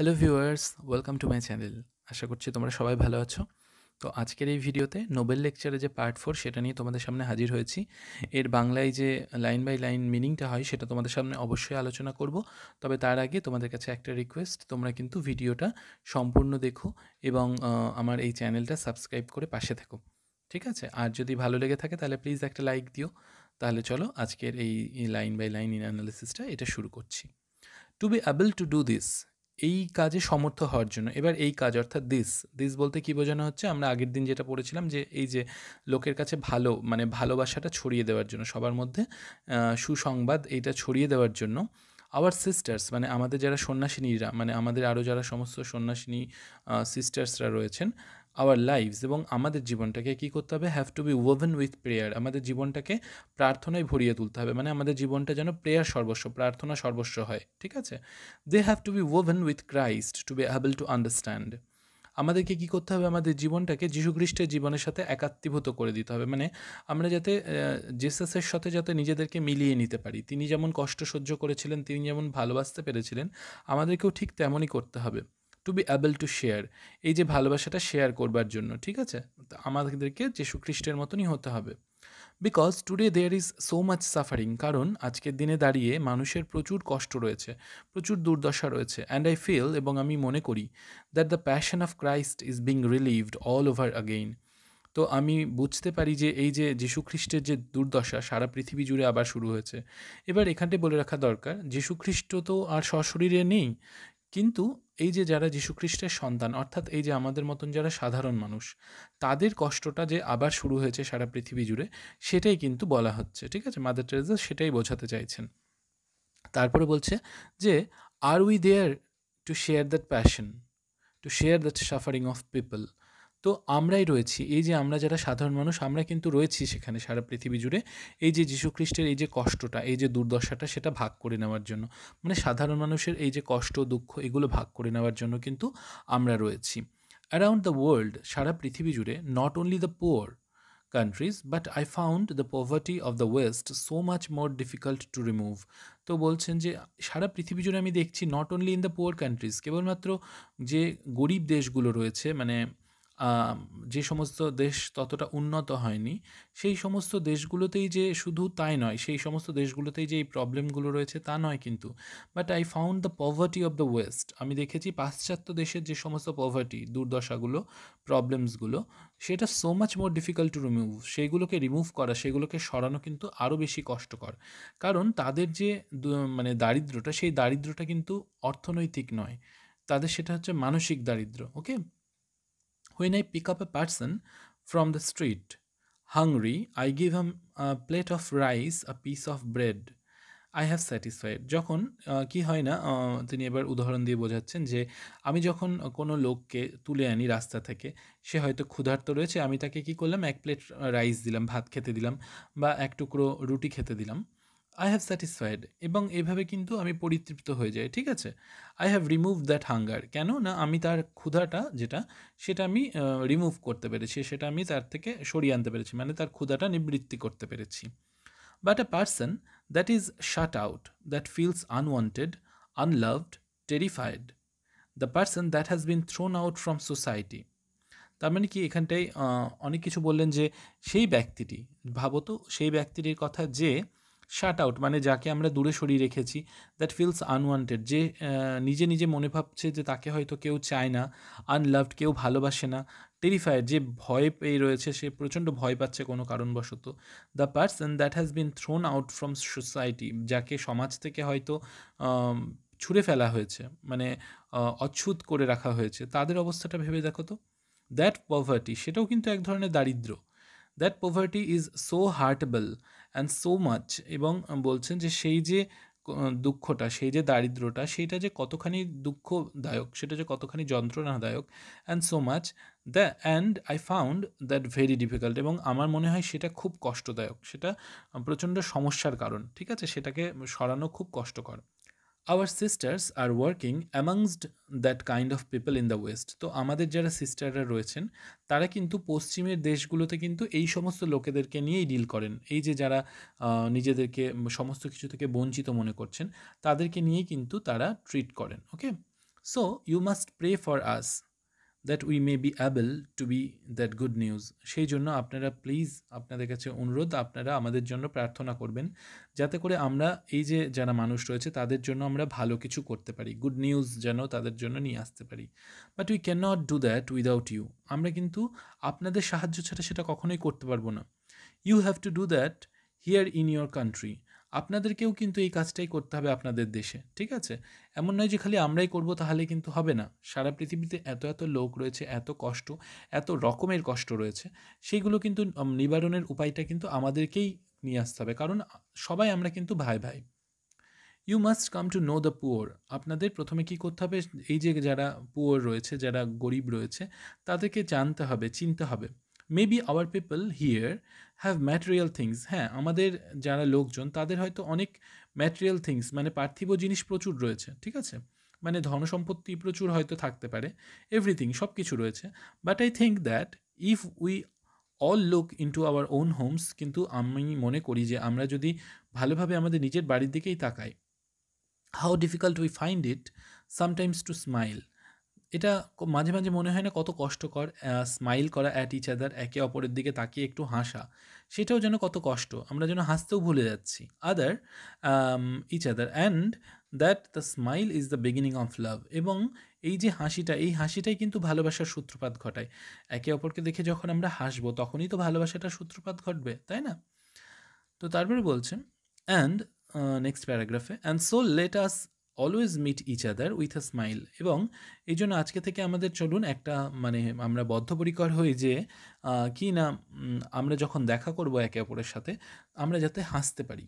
Hello viewers, welcome to my channel. আশা করছি তোমরা সবাই ভালো আছো। তো আজকের এই ভিডিওতে নোবেল লেকচারে যে পার্ট 4 সেটা নিয়ে তোমাদের সামনে হাজির হয়েছি। এর বাংলায় যে লাইন বাই লাইন মিনিংটা হয় সেটা তোমাদের সামনে অবশ্যই আলোচনা করব। তবে তার আগে তোমাদের কাছে একটা রিকোয়েস্ট, তোমরা কিন্তু ভিডিওটা সম্পূর্ণ দেখো এবং আমার এই চ্যানেলটা সাবস্ক্রাইব করে পাশে থেকো। ঠিক আছে? আর যদি ভালো লেগে থাকে তাহলে প্লিজ একটা লাইক দিও। তাহলে চলো আজকের এই লাইন বাই লাইন অ্যানালিসিসটা এটা শুরু করছি। To be able to do this, এই কাজে সমর্থ হওয়ার জন্য। এবার এই কাজ অর্থাৎ দিস বলতে কী বোঝানো হচ্ছে, আমরা আগের দিন যেটা পড়েছিলাম যে এই যে লোকের কাছে ভালো মানে ভালোবাসাটা ছড়িয়ে দেওয়ার জন্য, সবার মধ্যে সুসংবাদ এইটা ছড়িয়ে দেওয়ার জন্য আওয়ার সিস্টার্স মানে আমাদের যারা সন্ন্যাসিনীরা, মানে আমাদের আরও যারা সমস্ত সন্ন্যাসিনী সিস্টার্সরা রয়েছেন, আওয়ার লাইভস এবং আমাদের জীবনটাকে কী করতে হবে, have to be woven with prayer, আমাদের জীবনটাকে প্রার্থনায় ভরিয়ে তুলতে হবে। মানে আমাদের জীবনটা যেন প্রেয়ার সর্বস্ব, প্রার্থনা সর্বস্ব হয়। ঠিক আছে? They have to be woven with Christ to be able to understand, আমাদেরকে কী করতে হবে, আমাদের জীবনটাকে যীশুখ্রিস্টের জীবনের সাথে একাত্মীভূত করে দিতে হবে। মানে আমরা যাতে জেসাসের সাথে যাতে নিজেদেরকে মিলিয়ে নিতে পারি। তিনি যেমন কষ্ট সহ্য করেছিলেন, তিনি যেমন ভালোবাসতে পেরেছিলেন, আমাদেরকেও ঠিক তেমনই করতে হবে। To be able to share, এই যে ভালোবাসাটা শেয়ার করবার জন্য, ঠিক আছে, তো আমাদেরকে যীশুখ্রিস্টের মতনই হতে হবে। Because today there is so much suffering, কারণ আজকের দিনে দাঁড়িয়ে মানুষের প্রচুর কষ্ট রয়েছে, প্রচুর দুর্দশা রয়েছে। অ্যান্ড আই ফিল, এবং আমি মনে করি, that the passion of Christ is being relieved all over again. তো আমি বুঝতে পারি যে এই যে যীশুখ্রিস্টের যে দুর্দশা সারা পৃথিবী জুড়ে আবার শুরু হয়েছে। এবার এখানটায় বলে রাখা দরকার, যীশুখ্রিস্ট তো আর সশরীরে নেই, কিন্তু এই যে যারা যীশুখ্রিস্টের সন্তান, অর্থাৎ এই যে আমাদের মতন যারা সাধারণ মানুষ, তাদের কষ্টটা যে আবার শুরু হয়েছে সারা পৃথিবী জুড়ে, সেটাই কিন্তু বলা হচ্ছে। ঠিক আছে? মাদার টেরেসা সেটাই বোঝাতে চাইছেন। তারপরে বলছে যে, আর we there to share that passion, to share that suffering of people. তো আমরাই রয়েছি, এই যে আমরা যারা সাধারণ মানুষ, আমরা কিন্তু রয়েছি সেখানে সারা পৃথিবী জুড়ে, এই যে যীশুখ্রিস্টের এই যে কষ্টটা, এই যে দুর্দশাটা, সেটা ভাগ করে নেওয়ার জন্য। মানে সাধারণ মানুষের এই যে কষ্ট দুঃখ, এগুলো ভাগ করে নেওয়ার জন্য কিন্তু আমরা রয়েছি। অ্যারাউন্ড দ্য ওয়ার্ল্ড, সারা পৃথিবী জুড়ে, not only the poor countries, but I found the poverty of the West so much more difficult to remove. তো বলছেন যে সারা পৃথিবী জুড়ে আমি দেখছি, not only in the poor countries, কেবলমাত্র যে গরিব দেশগুলো রয়েছে, মানে যে সমস্ত দেশ ততটা উন্নত হয়নি, সেই সমস্ত দেশগুলোতেই যে শুধু তাই নয়, সেই সমস্ত দেশগুলোতেই যে এই প্রবলেমগুলো রয়েছে তা নয় কিন্তু, but I found the poverty of the West, আমি দেখেছি পাশ্চাত্য দেশের যে সমস্ত পভার্টি, দুর্দশাগুলো, প্রবলেমসগুলো, সেটা so much more difficult to remove, সেইগুলোকে রিমুভ করা, সেগুলোকে সরানো কিন্তু আরও বেশি কষ্টকর। কারণ তাদের যে মানে দারিদ্র্যটা, সেই দারিদ্র্যটা কিন্তু অর্থনৈতিক নয়, তাদের সেটা হচ্ছে মানসিক দারিদ্র্য। ওকে? When I pick up a person from the street, hungry, I give him a plate of rice, a piece of bread. I have satisfied. যখন কি হয় না, তিনি এবার উদাহরণ দিয়ে বোঝাচ্ছেন যে, আমি যখন কোনো লোককে তুলে আনি রাস্তা থেকে, সে হয়তো ক্ষুধার্ত রয়েছে, আমি তাকে কি করলাম, এক প্লেট রাইস দিলাম, ভাত খেতে দিলাম, বা এক টুকরো রুটি খেতে দিলাম। আই হ্যাভ স্যাটিসফাইড, এবং এভাবে কিন্তু আমি পরিতৃপ্ত হয়ে যাই। ঠিক আছে? I have remove that hunger, কেন না আমি তার ক্ষুধাটা যেটা, সেটা আমি রিমুভ করতে পেরেছি, সেটা আমি তার থেকে সরিয়ে আনতে পেরেছি, মানে তার ক্ষুধাটা নিবৃত্তি করতে পেরেছি। But a person that is shut out, that feels unwanted, unloved, terrified, the person that has been thrown out from society. তার মানে কি, এখানটায় অনেক কিছু বললেন যে সেই ব্যক্তিটি, ভাবো তো সেই ব্যক্তিটির কথা যে শাট আউট, মানে যাকে আমরা দূরে সরিয়ে রেখেছি, দ্যাট ফিলস আনওয়ান্টেড, যে নিজে নিজে মনে ভাবছে যে তাকে হয়তো কেউ চায় না, আনলাভড, কেউ ভালোবাসে না, টেরিফায়েড, যে ভয় পেয়ে রয়েছে, সে প্রচণ্ড ভয় পাচ্ছে কোনো কারণবশত। The person that has been thrown out from society, যাকে সমাজ থেকে হয়তো ছুঁড়ে ফেলা হয়েছে, মানে অচ্ছুত করে রাখা হয়েছে, তাদের অবস্থাটা ভেবে দেখো তো। দ্যাট পভার্টি, সেটাও কিন্তু এক ধরনের দারিদ্র্য। That poverty is so hurtable and so much, এবং বলছেন যে সেই যে দুঃখটা, সেই যে দারিদ্র্যটা, সেইটা যে কতখানি দুঃখদায়ক, সেটা যে কতখানি যন্ত্রণাদায়ক, and so much and I found that very difficult, এবং আমার মনে হয় সেটা খুব কষ্টদায়ক, সেটা প্রচণ্ড সমস্যার কারণ। ঠিক আছে? সেটাকে সরানো খুব কষ্টকর। Our sisters are working amongst that kind of people in the west, তো আমাদের যারা সিস্টাররা রয়েছেন, তারা কিন্তু পশ্চিমের দেশগুলোতে কিন্তু এই সমস্ত লোকেদেরকে নিয়েই ডিল করেন। এই যে যারা নিজেদেরকে সমস্ত কিছু থেকে বঞ্চিত মনে করছেন, তাদেরকে নিয়েই কিন্তু তারা ট্রিট করেন। Okay? So you must pray for us that we may be able to be that good news. সেই জন্য আপনারা প্লিজ, আপনাদের কাছে অনুরোধ, আপনারা আমাদের জন্য প্রার্থনা করবেন যাতে করে আমরা এই যে যারা মানুষ রয়েছে তাদের জন্য আমরা ভালো কিছু করতে পারি, গুড নিউজ যেন তাদের জন্য নিয়ে আসতে পারি। But we can not do that without you. আমরা কিন্তু আপনাদের সাহায্য ছাড়া সেটা কখনোই করতে পারবো না। You have to do that here in your country. আপনাদেরকেও কিন্তু এই কাজটাই করতে হবে আপনাদের দেশে, ঠিক আছে? এমন নয় যে খালি আমরাই করব, তাহলে কিন্তু হবে না। সারা পৃথিবীতে এত এত লোক রয়েছে, এত কষ্ট, এত রকমের কষ্ট রয়েছে, সেইগুলো কিন্তু নিবারণের উপায়টা কিন্তু আমাদেরকেই নিয়ে আসতে হবে, কারণ সবাই আমরা কিন্তু ভাই ভাই। You must come to know the poor. আপনাদের প্রথমে কি করতে হবে, এই যে যারা পুয়ার রয়েছে, যারা গরিব রয়েছে, তাদেরকে জানতে হবে, চিনতে হবে। Maybe hour people here have material things. হ্যাঁ, আমাদের যারা লোকজন তাদের হয়তো অনেক ম্যাটেরিয়াল থিংস মানে পার্থিব জিনিস প্রচুর রয়েছে, ঠিক আছে? মানে ধনসম্পত্তি প্রচুর হয়তো থাকতে পারে, এভরিথিং সব কিছু রয়েছে। But I think that if we all look into our own homes, কিন্তু আমি মনে করি যে আমরা যদি ভালোভাবে আমাদের নিজের বাড়ির দিকেই তাকাই, how difficult we find it sometimes to smile. এটা মাঝে মাঝে মনে হয় না কত কষ্টকর স্মাইল করা অ্যাট ইচ আদার, একে অপরের দিকে তাকিয়ে একটু হাসা, সেটাও যেন কত কষ্ট, আমরা যেন হাসতেও ভুলে যাচ্ছি। Other each other and that the smile is the beginning of love. এবং এই যে হাসিটা, এই হাসিটাই কিন্তু ভালোবাসার সূত্রপাত ঘটায়। একে অপরকে দেখে যখন আমরা হাসবো তখনই তো ভালোবাসাটার সূত্রপাত ঘটবে, তাই না? তো তারপরে বলছে অ্যান্ড নেক্সট প্যারাগ্রাফে, and so let us always meet each other with a smile. এবং এই জন্য আজকে থেকে আমাদের চলুন একটা মানে আমরা বদ্ধপরিকর হই যে কি না, আমরা যখন দেখা করব একে অপরের সাথে, আমরা যাতে হাসতে পারি।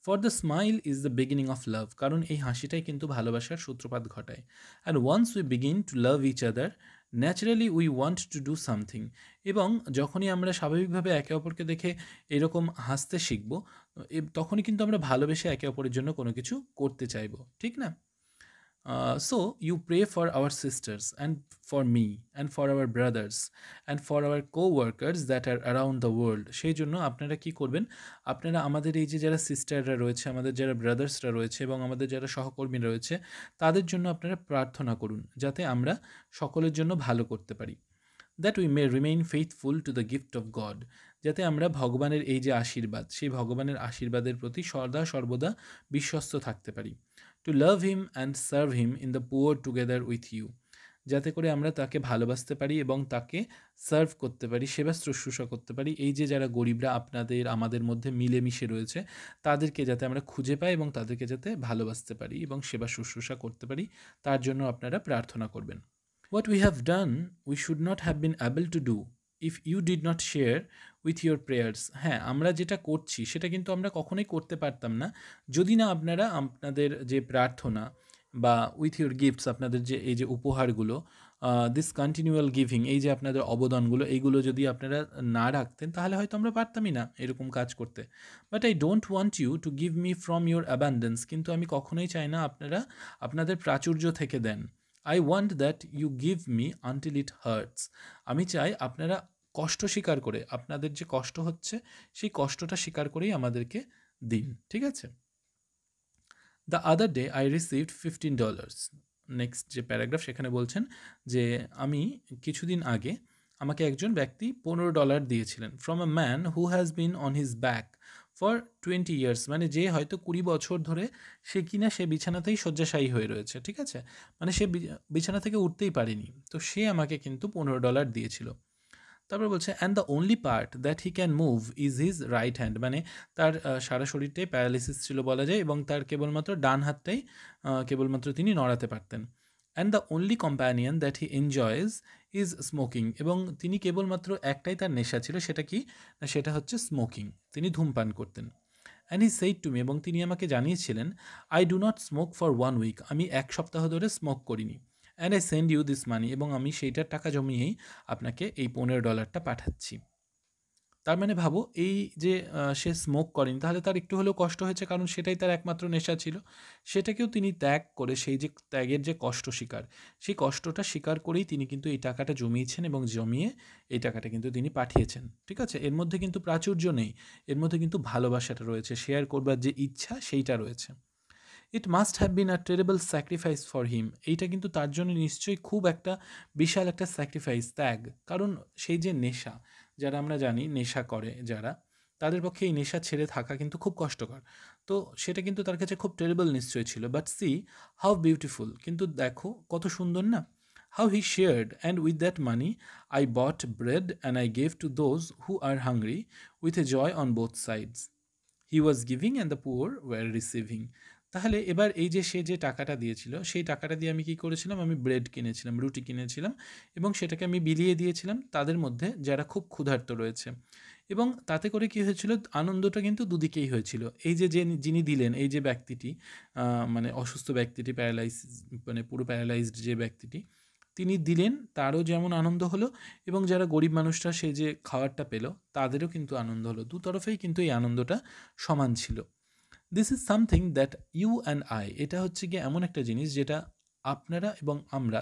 For the smile is the beginning of love. কারণ এই হাসিটাই কিন্তু ভালোবাসার সূত্রপাত ঘটায়। And once we begin to love each other naturally we want to do something. এবং যখনই আমরা স্বাভাবিকভাবে একে অপরকে দেখে এরকম হাসতে শিখব, তখনই কিন্তু আমরা ভালোবেসে একে অপরের জন্য কোনো কিছু করতে চাইব, ঠিক না? So you pray for our sisters and for me and for our brothers and for our co-workers that are around the world. সেই জন্য আপনারা কি করবেন, আপনারা আমাদের এই যে যারা সিস্টাররা রয়েছে, আমাদের যারা ব্রাদার্সরা রয়েছে এবং আমাদের যারা সহকর্মী রয়েছে, তাদের জন্য আপনারা প্রার্থনা করুন যাতে আমরা সকলের জন্য ভালো করতে পারি। That we May remain faithful to the gift of god. যাতে আমরা ভগবানের এই যে আশীর্বাদ, সেই ভগবানের আশীর্বাদের প্রতি সদা সর্বদা বিশ্বস্ত থাকতে পারি। To love him and serve him in the poor together with you. যাতে করে আমরা তাকে ভালোবাসতে পারি এবং তাকে সার্ভ করতে পারি, সেবা শুশ্রূষা করতে পারি। এই যে যারা গরিবরা আপনাদের আমাদের মধ্যে মিলেমিশে রয়েছে, তাদেরকে যাতে আমরা খুঁজে পাই এবং তাদেরকে যাতে ভালোবাসতে পারি এবং সেবা শুশ্রূষা করতে পারি, তার জন্য আপনারা প্রার্থনা করবেন। What we have done, we should not have been able to do if you did not share with your prayers. হ্যাঁ, আমরা যেটা করছি সেটা কিন্তু আমরা কখনোই করতে পারতাম না যদি না আপনারা আপনাদের যে প্রার্থনা বা উইথ ইউর গিফটস, আপনাদের যে এই যে উপহারগুলো, দিস কন্টিনিউয়াল গিভিং, এই যে আপনাদের অবদানগুলো, এইগুলো যদি আপনারা না রাখতেন তাহলে হয়তো আমরা পারতামই না এরকম কাজ করতে। But I don't want you to give me from your abundance. কিন্তু আমি কখনোই চাই না আপনারা আপনাদের প্রাচুর্য থেকে দেন। I want that you give me until it hurts. আমি চাই আপনারা কষ্ট স্বীকার করে, আপনাদের যে কষ্ট হচ্ছে সেই কষ্টটা স্বীকার করেই আমাদেরকে দিন, ঠিক আছে? The other day I received $15। Next যে প্যারাগ্রাফ সেখানে বলছেন যে আমি কিছুদিন আগে আমাকে একজন ব্যক্তি $15 দিয়েছিলেন, from a man who has been on his back for 20 years. মানে যে হয়তো 20 বছর ধরে সে কিনা সে বিছানাতেই শয্যাশায়ী হয়ে রয়েছে, ঠিক আছে? মানে সে বিছানা থেকে উঠতেই পারেনি, তো সে আমাকে কিন্তু $15 দিয়েছিল। তারপর বলছে and the only part that he can move is his right hand. মানে তার সারা শরীরটাই প্যারালিসিস ছিল বলা যায় এবং তার কেবলমাত্র ডান হাতটাই কেবলমাত্র তিনি নড়াতে পারতেন। And the only companion that he enjoys is smoking. এবং তিনি কেবলমাত্র একটাই তার নেশা ছিল, সেটা কি না, সেটা হচ্ছে স্মোকিং। তিনি ধূমপান করতেন। And he said to me, এবং তিনি আমাকে জানিয়েছিলেন, I do not smoke for 1 week. আমি 1 সপ্তাহ ধরে স্মোক করিনি। And I send you this money, এবং আমি সেইটার টাকা জমিয়েই আপনাকে এই $15টা পাঠাচ্ছি। তার মানে ভাবো, এই যে সে স্মোক করেনি, তাহলে তার একটু হলেও কষ্ট হয়েছে, কারণ সেটাই তার একমাত্র নেশা ছিল। সেটাকেও তিনি ত্যাগ করে, সেই যে ত্যাগের যে কষ্ট স্বীকার, সেই কষ্টটা স্বীকার করেই তিনি কিন্তু এই টাকাটা জমিয়েছেন এবং জমিয়ে এই টাকাটা কিন্তু তিনি পাঠিয়েছেন, ঠিক আছে? এর মধ্যে কিন্তু প্রাচুর্য নেই, এর মধ্যে কিন্তু ভালোবাসাটা রয়েছে, শেয়ার করবার যে ইচ্ছা সেইটা রয়েছে। It must have been a terrible sacrifice for him. এইটা কিন্তু তার জন্য নিশ্চয়ই খুব একটা বিশাল একটা স্যাক্রিফাইস, ত্যাগ। কারণ সেই যে নেশা, যারা আমরা জানি নেশা করে যারা, তাদের পক্ষে এই নেশা ছেড়ে থাকা কিন্তু খুব কষ্টকর। তো সেটা কিন্তু তার কাছে খুব টেরেবল নিশ্চয়ই ছিল। বাট সি হাউ বিউটিফুল, কিন্তু দেখো কত সুন্দর না। How he shared and with that money I bought bread and I gave to those who are hungry with a joy on both sides. He was giving and the poor were receiving. তাহলে এবার এই যে সে যে টাকাটা দিয়েছিল, সেই টাকাটা দিয়ে আমি কি করেছিলাম, আমি ব্রেড কিনেছিলাম, রুটি কিনেছিলাম, এবং সেটাকে আমি বিলিয়ে দিয়েছিলাম তাদের মধ্যে যারা খুব ক্ষুধার্ত রয়েছে। এবং তাতে করে কি হয়েছিল, আনন্দটা কিন্তু দুদিকেই হয়েছিল। এই যে যিনি দিলেন, এই যে ব্যক্তিটি, মানে অসুস্থ ব্যক্তিটি, মানে পুরো প্যারালাইজড যে ব্যক্তিটি, তিনি দিলেন, তারও যেমন আনন্দ হলো, এবং যারা গরিব মানুষরা সেই যে খাবারটা পেল তাদেরও কিন্তু আনন্দ হলো। দু তরফেই কিন্তু এই আনন্দটা সমান ছিল। This is something that you and I, এটা হচ্ছে গিয়ে এমন একটা জিনিস যেটা আপনারা এবং আমরা,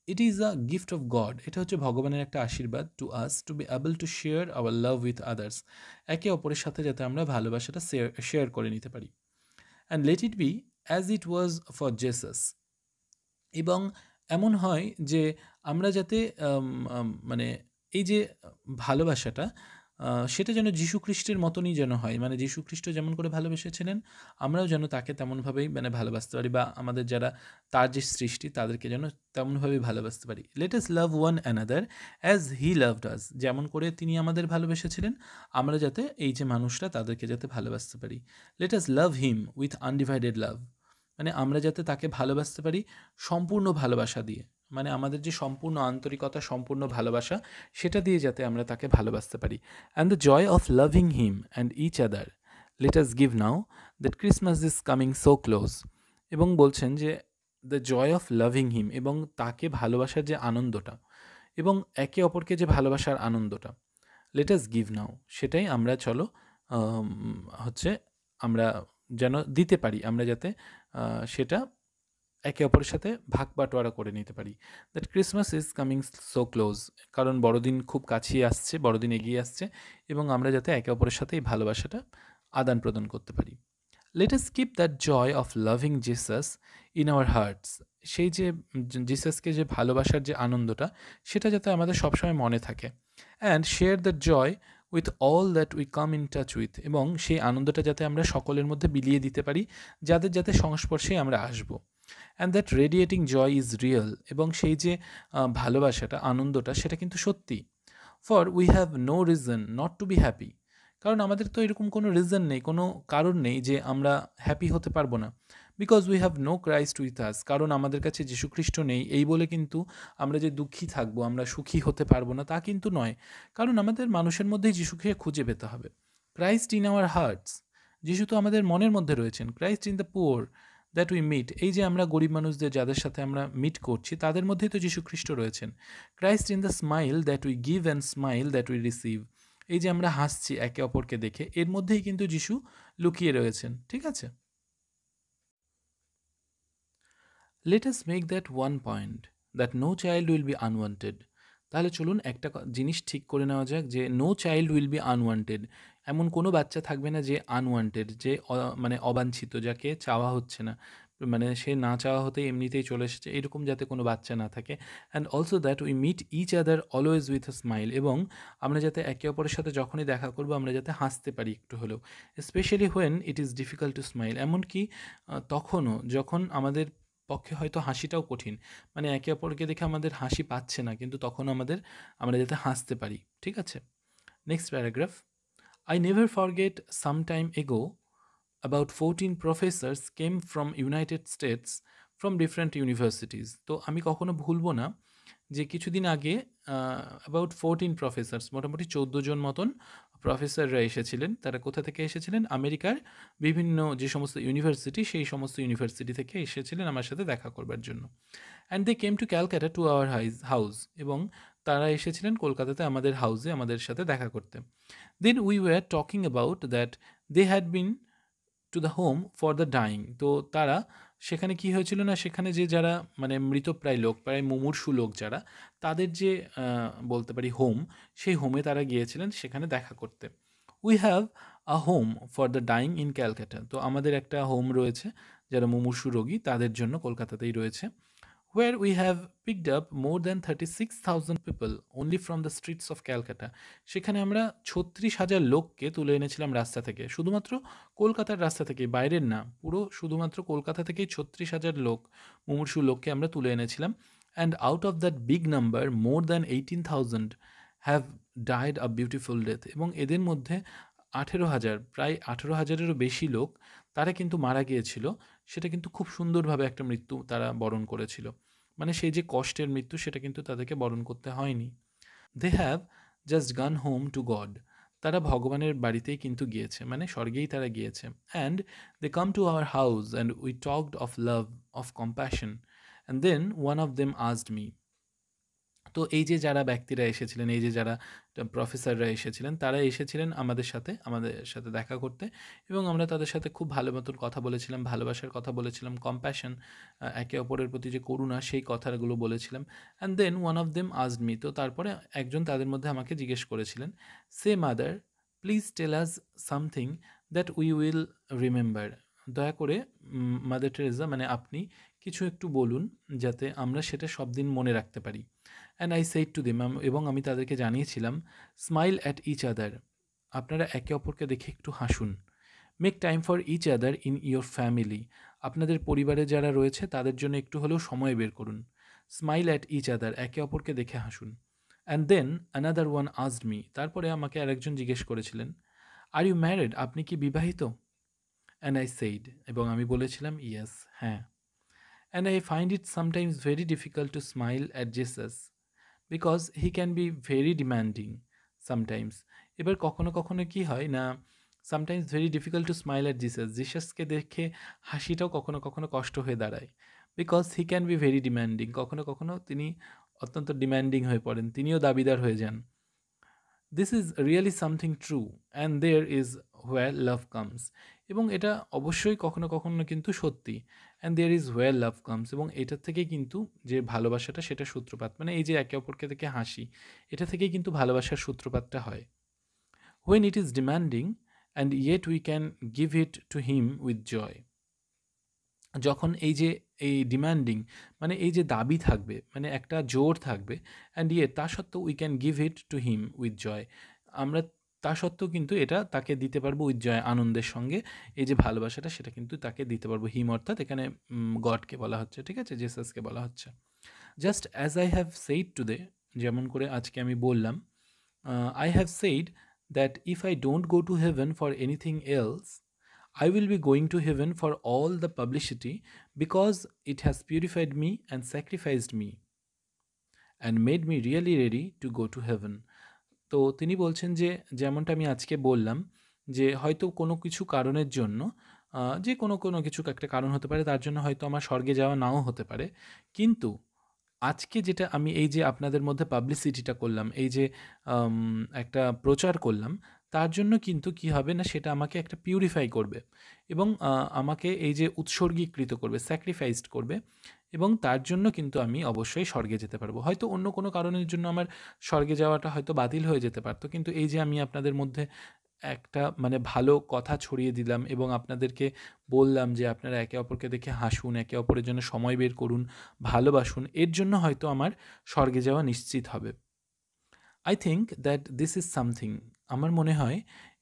it is a gift of god, এটা হচ্ছে ভগবানের একটা আশীর্বাদ to us to be able to share our love with others. একে অপরের সাথে যাতে আমরা ভালোবাসাটা শেয়ার করে নিতে পারি। And let it be as it was for Jesus. এবং এমন হয় যে আমরা যাতে মানে এই যে ভালোবাসাটা, সেটা যেন যীশুখ্রিস্টের মতনই যেন হয়। মানে যীশুখ্রিস্ট যেমন করে ভালোবেসেছিলেন, আমরাও যেন তাকে তেমনভাবেই মানে ভালোবাসতে পারি, বা আমাদের যারা তার যে সৃষ্টি তাদেরকে যেন তেমনভাবেই ভালোবাসতে পারি। Let us love one another as he loved us. যেমন করে তিনি আমাদের ভালোবেসেছিলেন, আমরা যাতে এই যে মানুষরা তাদেরকে যাতে ভালোবাসতে পারি। Let us love him with undivided love. মানে আমরা যাতে তাকে ভালোবাসতে পারি সম্পূর্ণ ভালোবাসা দিয়ে, মানে আমাদের যে সম্পূর্ণ আন্তরিকতা, সম্পূর্ণ ভালোবাসা, সেটা দিয়ে যাতে আমরা তাকে ভালোবাসতে পারি। And the joy of loving him and each other let us give now that Christmas is coming so close. এবং বলছেন যে the joy of loving him, এবং তাকে ভালোবাসার যে আনন্দটা, এবং একে অপরকে যে ভালোবাসার আনন্দটা, লেট আস গিভ নাও, সেটাই আমরা চলো হচ্ছে আমরা যেন দিতে পারি, আমরা যাতে সেটা একে অপরের সাথে ভাগ বাটোয়ারা করে নিতে পারি। That Christmas is coming so close, কারণ বড়দিন খুব কাছেই আসছে, বড়দিন এগিয়ে আসছে, এবং আমরা যাতে একে অপরের সাথে এই ভালোবাসাটা আদান প্রদান করতে পারি। Let us keep that joy of loving Jesus in our hearts. সেই যে জিসাসকে যে ভালোবাসার যে আনন্দটা, সেটা যাতে আমাদের সবসময় মনে থাকে। And share that joy with all that we come in touch with, এবং সেই আনন্দটা যাতে আমরা সকলের মধ্যে বিলিয়ে দিতে পারি, যাদের যাতে সংস্পর্শে আমরা আসবো। And that radiating joy is real, এবং সেই যে ভালোবাসাটা, আনন্দটা, সেটা কিন্তু সত্যি। For we have no reason not to be happy. কারণ আমাদের তো এরকম কোনো রিজন নেই, কোনো কারণ নেই যে আমরা হ্যাপি হতে পারবো না। Because we have no Christ with us, কারণ আমাদের কাছে যীশুখ্রিস্ট নেই এই বলে কিন্তু আমরা যে দুঃখী থাকবো, আমরা সুখী হতে পারবো না, তা কিন্তু নয়। কারণ আমাদের মানুষের মধ্যেই যীশুকে খুঁজে পেতে হবে। ক্রাইস্ট ইন আওয়ার হার্টস, যীশু তো আমাদের মনের মধ্যে রয়েছেন। Christ in the poor that we meet, এই যে আমরা গরিব মানুষদের যাদের সাথে আমরা মিট করছি, তাদের মধ্যেই তো যীশুখ্রিস্ট রয়েছেন। Christ in the smile that we give and smile that we receive, এই যে আমরা হাসছি একে অপরকে দেখে, এর মধ্যেই কিন্তু যিশু লুকিয়ে রয়েছেন। ঠিক আছে, let us make that one point that no child will be unwanted. তাহলে চলুন একটা জিনিস ঠিক করে নেওয়া যাক, যে no child will be unwanted, এমন কোনো বাচ্চা থাকবে না যে আনওয়ান্টেড, যে মানে অবাঞ্ছিত, যাকে চাওয়া হচ্ছে না, মানে সে না চাওয়া হতে এমনিতেই চলে এসেছে, এরকম যাতে কোনো বাচ্চা না থাকে। And also that we meet each other always with a smile, এবং আমরা যাতে একে অপরের সাথে যখনই দেখা করবো আমরা যাতে হাসতে পারি একটু হলেও। Specially when it is difficult to smile, এমনকি তখনও যখন আমাদের পক্ষে হয়তো হাসিটাও কঠিন, মানে একে অপরকে দেখে আমাদের হাসি পাচ্ছে না, কিন্তু তখন আমরা যাতে হাসতে পারি। ঠিক আছে, next paragraph. I never forget some time ago about 14 professors came from United States from different universities. তো আমি কখনো ভুলবো না যে কিছুদিন আগে অ্যাবাউট 14 প্রফেসর্স, মোটামুটি 14 জন মতন প্রফেসররা এসেছিলেন। তারা কোথা থেকে এসেছিলেন? আমেরিকার বিভিন্ন যে সমস্ত ইউনিভার্সিটি, সেই সমস্ত ইউনিভার্সিটি থেকে এসেছিলেন আমার সাথে দেখা করবার জন্য। And they came to Calcutta to our house, এবং তারা এসেছিলেন কলকাতাতে আমাদের হাউসে আমাদের সাথে দেখা করতে। Then we were talking about that they had been to the home for the dying. তো তারা সেখানে কি হয়েছিল না, সেখানে যে যারা মানে মৃতপ্রায় লোক, প্রায় মুমূর্ষু লোক যারা, তাদের যে বলতে পারি হোম, সেই হোমে তারা গিয়েছিলেন সেখানে দেখা করতে। We have a home for the dyeing in Calcutta, তো আমাদের একটা হোম রয়েছে যারা মুমূর্ষু রোগী তাদের জন্য কলকাতাতেই রয়েছে, where we have picked up more than 36,000 people only from the streets of Calcutta. সেখানে আমরা 36,000 লোককে তুলে এনেছিলাম রাস্তা থেকে, শুধুমাত্র কলকাতার রাস্তা থেকে, বাইরের না, পুরো শুধুমাত্র কলকাতা থেকেই 36,000 লোক, মুমূর্ষু লোককে আমরা তুলে এনেছিলাম। And out of that big number more than 18,000 have died a beautiful death, এবং এদের মধ্যে 18,000, প্রায় 18,000-এরও বেশি লোক তারা কিন্তু মারা গিয়েছিল, সেটা কিন্তু খুব সুন্দরভাবে একটা মৃত্যু তারা বরণ করেছিল, মানে সেই যে কষ্টের মৃত্যু সেটা কিন্তু তাদেরকে বরণ করতে হয়নি। They have just gone home to God, তারা ভগবানের বাড়িতেই কিন্তু গিয়েছে, মানে স্বর্গেই তারা গিয়েছে। And they come to our house and we talked of love, of compassion, and then one of them asked me. তো এই যে যারা ব্যক্তিরা এসেছিলেন, এই যে যারা প্রফেসররা এসেছিলেন, তারা এসেছিলেন আমাদের সাথে দেখা করতে, এবং আমরা তাদের সাথে খুব ভালো মতন কথা বলেছিলাম, ভালোবাসার কথা বলেছিলাম, কম্প্যাশন, একে অপরের প্রতি যে করুণা সেই কথাগুলো বলেছিলাম। And then one of them asked me, তো তারপরে একজন তাদের মধ্যে আমাকে জিজ্ঞেস করেছিলেন, সে mother please tell us something that we will remember, দয়া করে মাদার টেরেসা মানে আপনি কিছু একটু বলুন যাতে আমরা সেটা সব দিন মনে রাখতে পারি। And I said to them, এবং আমি তাদেরকে জানিয়েছিলাম, স্মাইল অ্যাট ইচ আদার, আপনারা একে অপরকে দেখে একটু হাসুন। Make time for each other in your family, আপনাদের পরিবারে যারা রয়েছে তাদের জন্য একটু হলেও সময় বের করুন। স্মাইল অ্যাট ইচ আদার, একে অপরকে দেখে হাসুন। And then another one asked me, তারপরে আমাকে আরেকজন জিজ্ঞেস করেছিলেন, আর ইউ ম্যারিড, আপনি কি বিবাহিত? অ্যান্ড আই সেইড, এবং আমি বলেছিলাম ইয়েস, হ্যাঁ। And I find it sometimes very difficult to smile at Jesus because he can be very demanding sometimes. এবার কখনো কখনো কি হয় না, sometimes very difficult to smile at জিসাসকে দেখে হাসিটাও কখনো কখনো কষ্ট হয়ে দাঁড়ায়, because he can be very demanding, কখনো কখনো তিনি অত্যন্ত ডিম্যান্ডিং হয়ে পড়েন, তিনিও দাবিদার হয়ে যান। This is really something true and there is where love comes, এবং এটা অবশ্যই কখনো কখনো কিন্তু সত্যি। And there is where love comes, এবং এটার থেকেই কিন্তু যে ভালোবাসাটা সেটা সূত্রপাত, মানে এই যে একে অপরকে দেখে হাসি, এটা থেকেই কিন্তু ভালোবাসার সূত্রপাতটা হয়। When it is demanding and yet we can give it to him with joy, যখন এই ডিম্যান্ডিং মানে এই যে দাবি থাকবে, মানে একটা জোর থাকবে, অ্যান্ড তা সত্ত্বেও we can give it to him with joy, আমরা তা সত্ত্বেও কিন্তু এটা তাকে দিতে পারবো উইথ জয়, আনন্দের সঙ্গে এই যে ভালোবাসাটা সেটা কিন্তু তাকে দিতে পারবো। হিম অর্থাৎ এখানে গডকে বলা হচ্ছে, ঠিক আছে, জেসাসকে বলা হচ্ছে। Just as I have said today, যেমন করে আজকে আমি বললাম, I have said that if I don't go to heaven for anything else, I will be going to heaven for all the publicity because it has purified me and sacrificed me and made me really ready to go to heaven. তো তিনি বলছেন যে, যেমনটা আমি আজকে বললাম, যে হয়তো কোনো কিছু কারণের জন্য, যে কোনো কিছু একটা কারণ হতে পারে, তার জন্য হয়তো আমার স্বর্গে যাওয়া নাও হতে পারে, কিন্তু আজকে যেটা আমি এই যে আপনাদের মধ্যে পাবলিসিটিটা করলাম, এই যে একটা প্রচার করলাম, তার জন্য কিন্তু কি হবে না, সেটা আমাকে একটা পিউরিফাই করবে, এবং আমাকে এই যে উৎসর্গীকৃত করবে, স্যাক্রিফাইসড করবে, এবং তার জন্য কিন্তু আমি অবশ্যই স্বর্গে যেতে পারবো। হয়তো অন্য কোনো কারণের জন্য আমার স্বর্গে যাওয়াটা হয়তো বাতিল হয়ে যেতে পারতো, কিন্তু এই যে আমি আপনাদের মধ্যে একটা মানে ভালো কথা ছড়িয়ে দিলাম, এবং আপনাদেরকে বললাম যে আপনারা একে অপরকে দেখে হাসুন, একে অপরের জন্য সময় বের করুন, ভালোবাসুন, এর জন্য হয়তো আমার স্বর্গে যাওয়া নিশ্চিত হবে। I think that this is something, আমার মনে হয়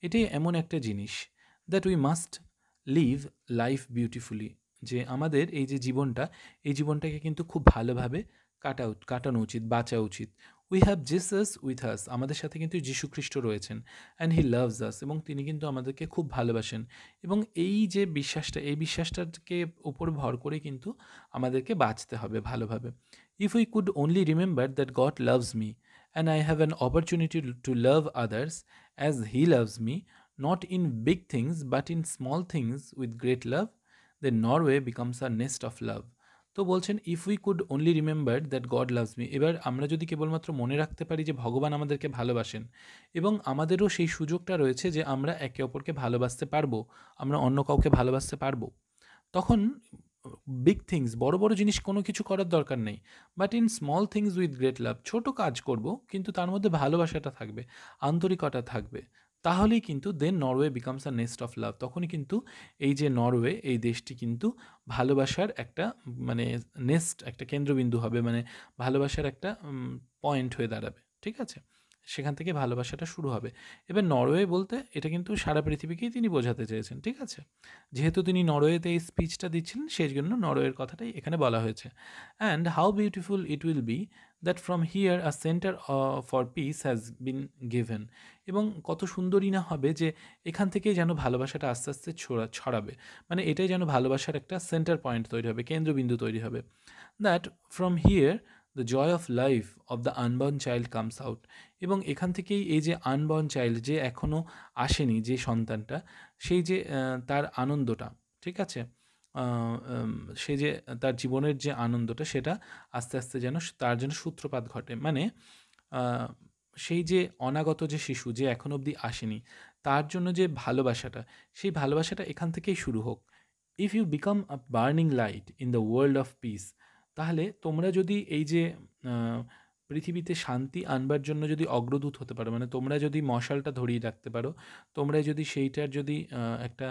এটি এমন একটা জিনিস, that we must live life beautifully, যে আমাদের এই যে জীবনটা, এই জীবনটাকে কিন্তু খুব ভালোভাবে কাটানো উচিত, বাঁচা উচিত। We have Jesus with us, আমাদের সাথে কিন্তু যীশু খ্রিস্ট রয়েছেন, অ্যান্ড হি লাভস আস, এবং তিনি কিন্তু আমাদেরকে খুব ভালোবাসেন, এবং এই যে বিশ্বাসটা, এই বিশ্বাসটাকে উপর ভর করে কিন্তু আমাদেরকে বাঁচতে হবে ভালোভাবে। If we could only remember that god loves me and I have an opportunity to love others as He loves me, not in big things but in small things with great love, then Norway becomes a nest of love. তো বলছেন if we could only remember that god loves me, এবার আমরা যদি কেবলমাত্র মনে রাখতে পারি যে ভগবান আমাদেরকে ভালোবাসেন, এবং আমাদেরও সেই সুযোগটা রয়েছে যে আমরা একে অপরকে ভালোবাসতে পারবো, আমরা অন্য কাউকে ভালোবাসতে পারবো, তখন বিগ থিংস, বড় বড় জিনিস কোনো কিছু করার দরকার নেই, but in small things with great love, ছোট কাজ করব কিন্তু তার মধ্যে ভালোবাসাটা থাকবে, আন্তরিকতা থাকবে, তাহলেই কিন্তু then Norway becomes a nest of love. তখনই কিন্তু এই যে নরওয়ে, এই দেশটি কিন্তু ভালোবাসার একটা মানে নেস্ট, একটা কেন্দ্রবিন্দু হবে। মানে ভালোবাসার একটা পয়েন্ট হয়ে দাঁড়াবে। ঠিক আছে? সেখান থেকে ভালোবাসাটা শুরু হবে। এবার নরওয়ে বলতে এটা কিন্তু সারা পৃথিবীকেই তিনি বোঝাতে চেয়েছেন। ঠিক আছে? যেহেতু তিনি নরওয়েতে এই স্পিচটা দিচ্ছিলেন, সেইজন্য নরওয়ের কথাটাই এখানে বলা হয়েছে। And how beautiful it will be that from here a centre for piece has been given. এবং কত সুন্দরই না হবে যে এখান থেকেই যেন ভালোবাসাটা আস্তে আস্তে ছড়াবে। মানে এটাই যেন ভালোবাসার একটা সেন্টার পয়েন্ট তৈরি হবে, কেন্দ্রবিন্দু তৈরি হবে। That from here the joy of life of the unborn child comes out. এবং এখান থেকেই এই যে আনবর্ন চাইল্ড, যে এখনও আসেনি যে সন্তানটা, সেই যে তার আনন্দটা, ঠিক আছে? সে যে তার জীবনের যে আনন্দটা, সেটা আস্তে আস্তে যেন তার যেন সূত্রপাত ঘটে। মানে আহ, সেই যে অনাগত যে শিশু, যে এখন অবধি আসেনি, তার জন্য যে ভালোবাসাটা, সেই ভালোবাসাটা এখান থেকেই শুরু হোক। If you become a burning light in the world of peace, তাহলে তোমরা যদি এই যে আহ, পৃথিবীতে শান্তি আনবার জন্য যদি অগ্রদূত হতে পারো, মানে তোমরা যদি মশালটা ধরিয়ে রাখতে পারো, তোমরাই যদি সেইটার যদি একটা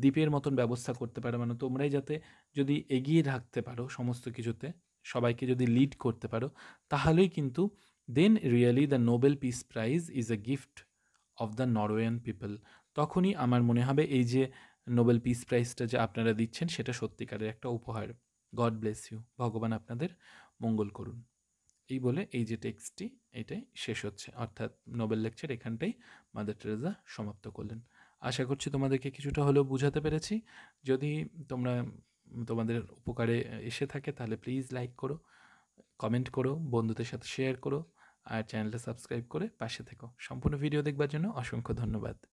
দ্বীপের মতন ব্যবস্থা করতে পারো, মানে তোমরাই যাতে যদি এগিয়ে রাখতে পারো সমস্ত কিছুতে, সবাইকে যদি লিড করতে পারো, তাহলেই কিন্তু then really the Nobel peace prize is a gift of the Norwegian people. তখনই আমার মনে হবে এই যে নোবেল পিস প্রাইজটা যে আপনারা দিচ্ছেন, সেটা সত্যিকারের একটা উপহার। God bless you. ভগবান আপনাদের মঙ্গল করুন। এই বলে এই যে টেক্সটটি, এটাই শেষ হচ্ছে। অর্থাৎ নোবেল লেকচার এখানটাই মাদার টেরেসা সমাপ্ত করলেন। আশা করছি তোমাদেরকে কিছুটা হলেও বুঝাতে পেরেছি। যদি তোমরা তোমাদের উপকারে এসে থাকে, তাহলে প্লিজ লাইক করো, কমেন্ট করো, বন্ধুদের সাথে শেয়ার করো, আর চ্যানেলটা সাবস্ক্রাইব করে পাশে থেকো। সম্পূর্ণ ভিডিও দেখবার জন্য অসংখ্য ধন্যবাদ।